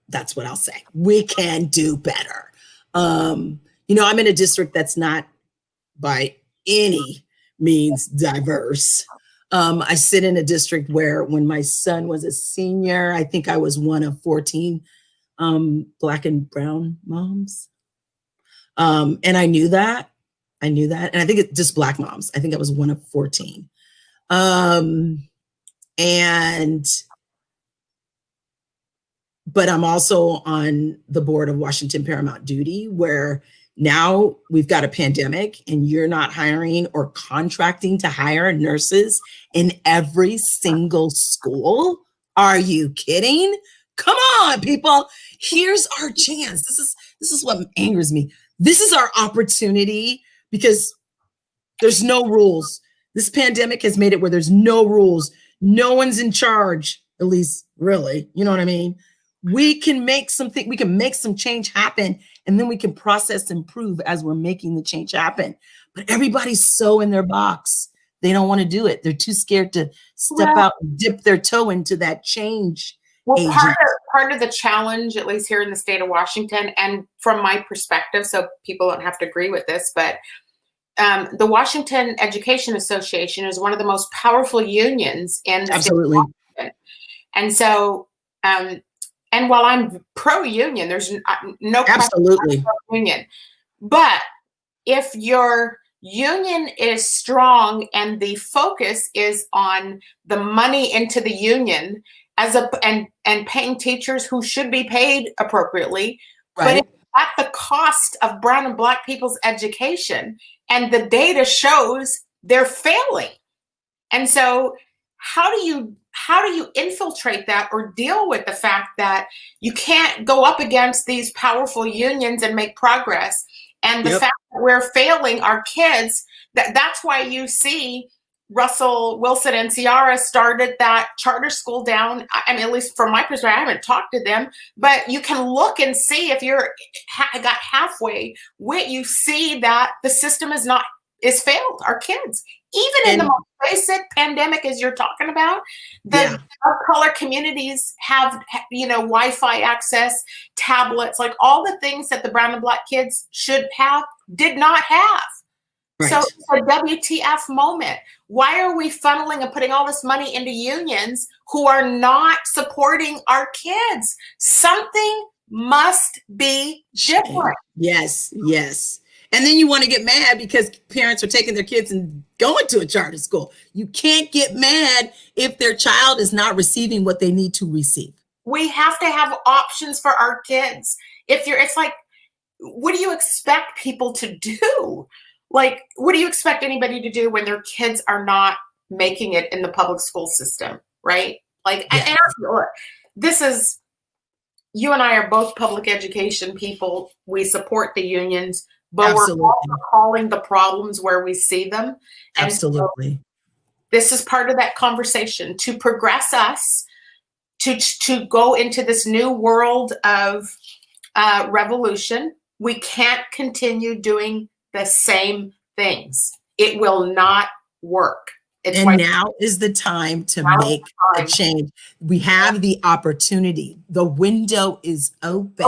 S7: That's what I'll say. We can do better. I'm in a district that's not by any means diverse. I sit in a district where when my son was a senior, I think I was one of 14 black and brown moms. And I knew that. And I think it's just black moms. I think I was one of 14. But I'm also on the board of Washington Paramount Duty, where now we've got a pandemic and you're not hiring or contracting to hire nurses in every single school. Are you kidding? Come on, people. Here's our chance. This is what angers me. This is our opportunity, because there's no rules. This pandemic has made it where there's no rules. No one's in charge, at least really. You know what I mean? We can make some change happen, and then we can process and improve as we're making the change happen. But everybody's so in their box. They don't want to do it. They're too scared to step out and dip their toe into that change.
S8: Well, part of the challenge, at least here in the state of Washington, and from my perspective, so people don't have to agree with this, but the Washington Education Association is one of the most powerful unions in the state of Washington. And so, and while I'm pro-union, there's no
S7: absolutely
S8: pro-union. But if your union is strong and the focus is on the money into the union and paying teachers who should be paid appropriately,
S7: right,
S8: but it's at the cost of brown and black people's education, and the data shows they're failing. And so how do you infiltrate that or deal with the fact that you can't go up against these powerful unions and make progress? And the fact that we're failing our kids, that's why you see Russell Wilson and Ciara started that charter school down. I mean, at least from my perspective, I haven't talked to them, but you can look and see if you're got halfway, you see that the system is failed our kids. Even in the most basic pandemic, as you're talking about, the color communities have, Wi-Fi access, tablets, like all the things that the brown and black kids should have, did not have. Right. So it's a WTF moment. Why are we funneling and putting all this money into unions who are not supporting our kids? Something must be different.
S7: Yes. And then you want to get mad because parents are taking their kids and going to a charter school. You can't get mad if their child is not receiving what they need to receive.
S8: We have to have options for our kids. It's like, what do you expect people to do? Like, what do you expect anybody to do when their kids are not making it in the public school system, right? Like, yes. This is, you and I are both public education people. We support the unions, but Absolutely. We're also calling the problems where we see them. And
S7: Absolutely.
S8: So this is part of that conversation to progress us to go into this new world of revolution. We can't continue doing the same things. It will not work.
S7: And now is the time to make a change. We have the opportunity. The window is open.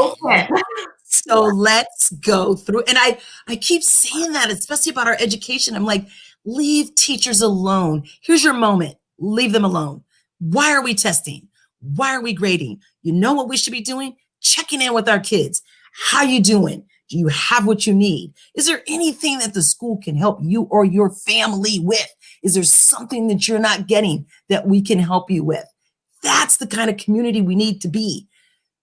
S7: So let's go through. And I keep saying that, especially about our education. I'm like, leave teachers alone. Here's your moment. Leave them alone. Why are we testing? Why are we grading? You know what we should be doing? Checking in with our kids. How you doing? Do you have what you need? Is there anything that the school can help you or your family with? Is there something that you're not getting that we can help you with? That's the kind of community we need to be.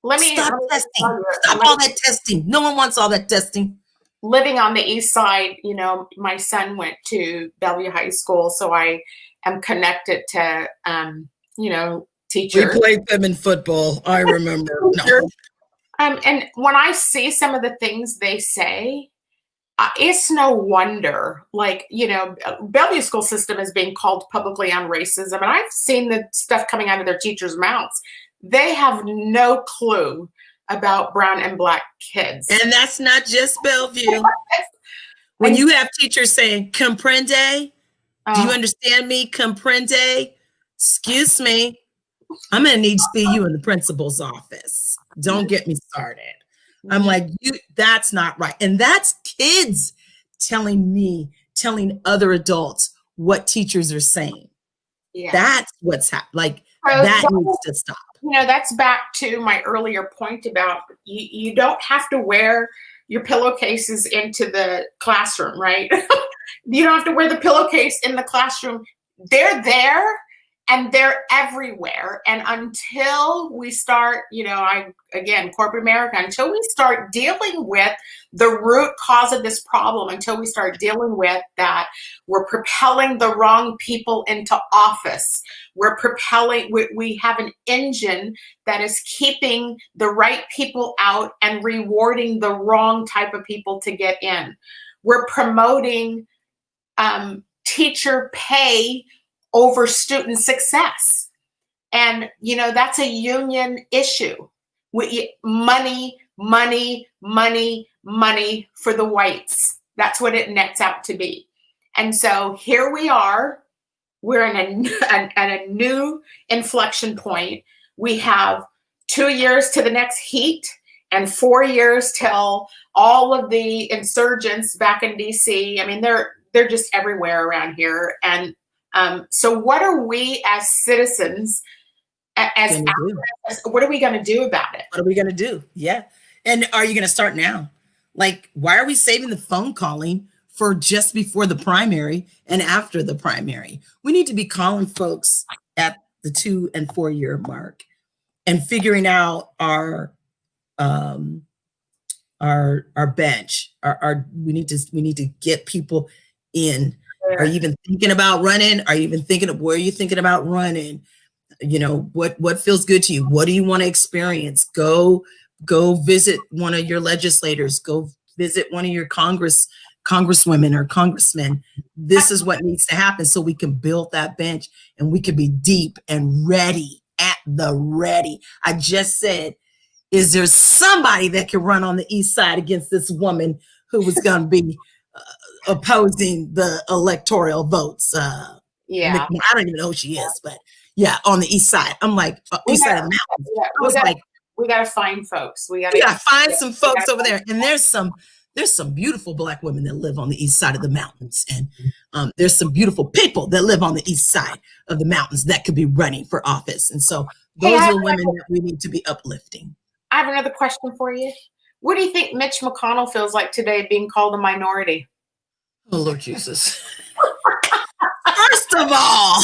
S7: Stop testing. Stop all that testing. No one wants all that testing.
S8: Living on the east side, my son went to Bellevue High School, so I am connected to, teachers.
S7: We played them in football. I remember. No.
S8: And when I see some of the things they say, it's no wonder, Bellevue school system is being called publicly on racism. And I've seen the stuff coming out of their teachers' mouths. They have no clue about brown and black kids.
S7: And that's not just Bellevue. When you have teachers saying, comprende, do you understand me? Comprende, excuse me. I'm going to need to see you in the principal's office. Don't get me started. I'm like, that's not right. And that's kids telling other adults what teachers are saying.
S8: Yeah.
S7: That's what's happening. That needs to stop.
S8: That's back to my earlier point about you don't have to wear your pillowcases into the classroom, right? You don't have to wear the pillowcase in the classroom. They're there. And they're everywhere. And until we start, corporate America, until we start dealing with the root cause of this problem, until we start dealing with that, we're propelling the wrong people into office. We have an engine that is keeping the right people out and rewarding the wrong type of people to get in. We're promoting teacher pay over student success. And, that's a union issue. Money for the whites. That's what it nets out to be. And so here we are. We're in a new inflection point. We have 2 years to the next heat and 4 years till all of the insurgents back in DC. I mean, they're just everywhere around here. And so what are we as citizens, what are we going to do about it?
S7: What are we going to do? Yeah. And are you going to start now? Why are we saving the phone calling for just before the primary and after the primary? We need to be calling folks at the 2 and 4 year mark and figuring out our bench. We need to get people in. Are you even thinking about running? Are you even thinking of where are you thinking about running? What feels good to you? What do you want to experience? Go visit one of your legislators. Go visit one of your congresswomen or congressmen. This is what needs to happen so we can build that bench and we can be deep and ready at the ready. I just said, is there somebody that can run on the east side against this woman who was going to be opposing the electoral votes? I don't even know who she is, but on the east side. I'm like, east side of the mountains.
S8: We got to find folks. We got
S7: to find some folks over there. And there's some beautiful Black women that live on the east side of the mountains. And there's some beautiful people that live on the east side of the mountains that could be running for office. And so those are women that we need to be uplifting.
S8: I have another question for you. What do you think Mitch McConnell feels like today being called a minority?
S7: Oh, Lord Jesus. First of all,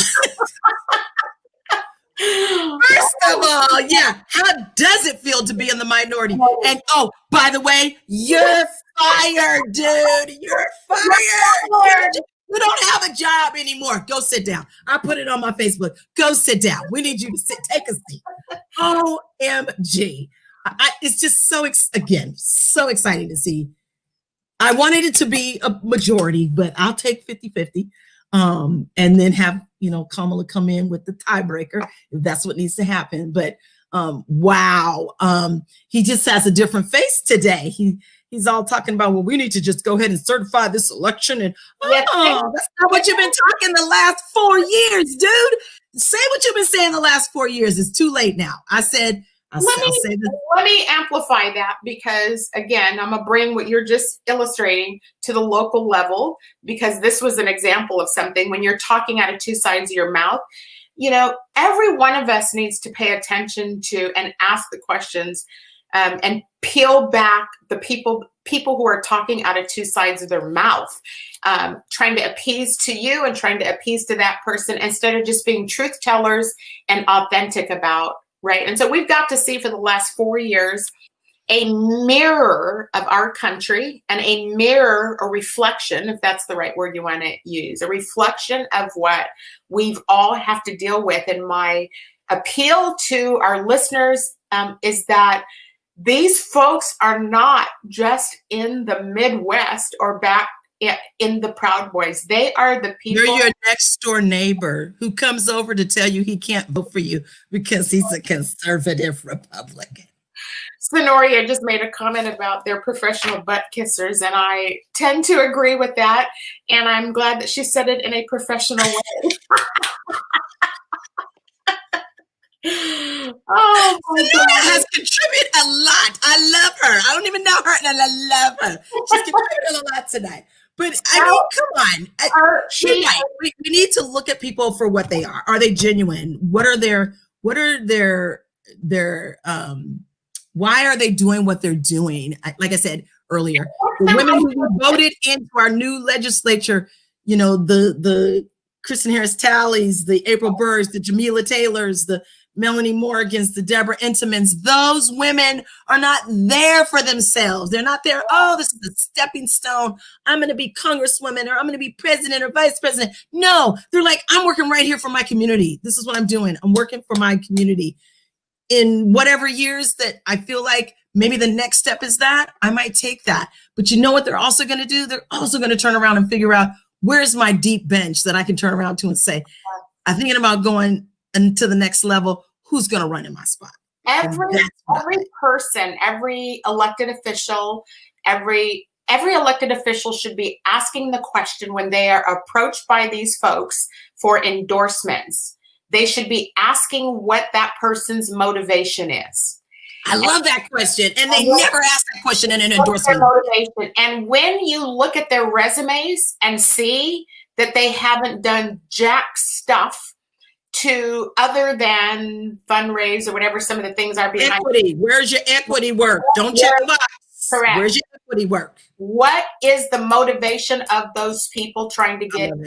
S7: yeah, how does it feel to be in the minority? And oh, by the way, you're fired, dude. You're fired. You don't have a job anymore. Go sit down. I put it on my Facebook. Go sit down. We need you to take a seat. OMG. It's just so exciting to see. I wanted it to be a majority, but I'll take 50-50. And then have, Kamala come in with the tiebreaker if that's what needs to happen. But wow. He just has a different face today. He's all talking about, well, we need to just go ahead and certify this election. And that's not what you've been talking the last 4 years, dude. Say what you've been saying the last 4 years. It's too late now.
S8: Let me amplify that, because again, I'm gonna bring what you're just illustrating to the local level, because this was an example of something. When you're talking out of two sides of your mouth, every one of us needs to pay attention to and ask the questions, and peel back the people who are talking out of two sides of their mouth, trying to appease to you and trying to appease to that person, instead of just being truth tellers and authentic about. Right. And so we've got to see for the last 4 years a mirror of our country, and a mirror, a reflection, if that's the right word you want to use, a reflection of what we've all have to deal with. And my appeal to our listeners is that these folks are not just in the Midwest or back in the Proud Boys. They are the people.
S7: You're your next door neighbor who comes over to tell you he can't vote for you because he's a conservative Republican.
S8: Sonoria just made a comment about their professional butt kissers, and I tend to agree with that. And I'm glad that she said it in a professional way. Oh,
S7: Sonoria has contributed a lot. I love her. I don't even know her, and I love her. She's contributed a lot tonight. But I mean, come on. We need to look at people for what they are. Are they genuine? What are their why are they doing what they're doing? Like I said earlier, the women who voted into our new legislature, the Kristen Harris Tallies, the April Burrs, the Jamila Taylors, the Melanie Morgans, the Deborah Intimans, those women are not there for themselves. They're not there, oh, this is a stepping stone. I'm going to be congresswoman, or I'm going to be president or vice president. No, they're like, I'm working right here for my community. This is what I'm doing. I'm working for my community. In whatever years that I feel like maybe the next step is that, I might take that. But you know what they're also going to do? They're also going to turn around and figure out, where's my deep bench that I can turn around to and say, I'm thinking about going into the next level. Who's going to run in my spot?
S8: Every person, every elected official, every elected official should be asking the question when they are approached by these folks for endorsements. They should be asking what that person's motivation is.
S7: I love that question. And they never ask that question in an endorsement.
S8: Motivation. And when you look at their resumes and see that they haven't done jack stuff to other than fundraise or whatever some of the things are behind
S7: equity. Where's your equity work? Don't check the box.
S8: Correct.
S7: Where's your equity work?
S8: What is the motivation of those people trying to get in?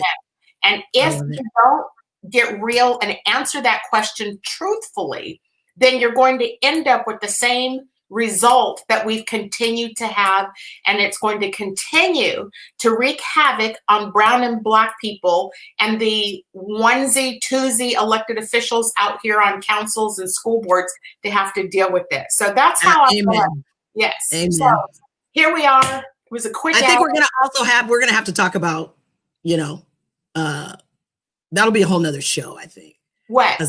S8: And if you don't get real and answer that question truthfully, then you're going to end up with the same result that we've continued to have, and it's going to continue to wreak havoc on brown and black people and the onesie twosie elected officials out here on councils and school boards to have to deal with this. So that's how I feel. Yes.
S7: Amen.
S8: So here we are. It was a quick
S7: I think
S8: hour.
S7: we're going to have to talk about, that'll be a whole nother show, I think.
S8: What?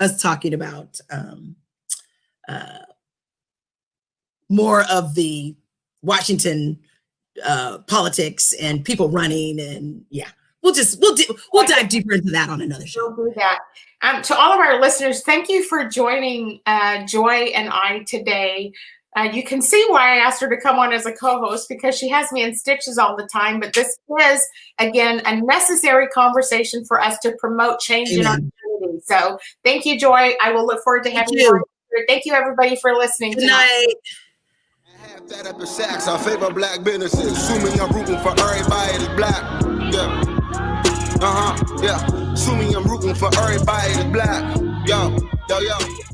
S7: Us talking about more of the Washington politics and people running, and we'll dive deeper into that on another show.
S8: We'll do that. To all of our listeners, thank you for joining Joy and I today. You can see why I asked her to come on as a co-host, because she has me in stitches all the time. But this is, again, a necessary conversation for us to promote change in our community. So thank you, Joy. I will look forward to having you on. Thank you, everybody, for listening.
S7: Good night.
S9: That up in sacks, I favor black businesses. Assuming I'm rooting for everybody that's black. Yeah. Yeah. Assuming I'm rooting for everybody that's black. Yo.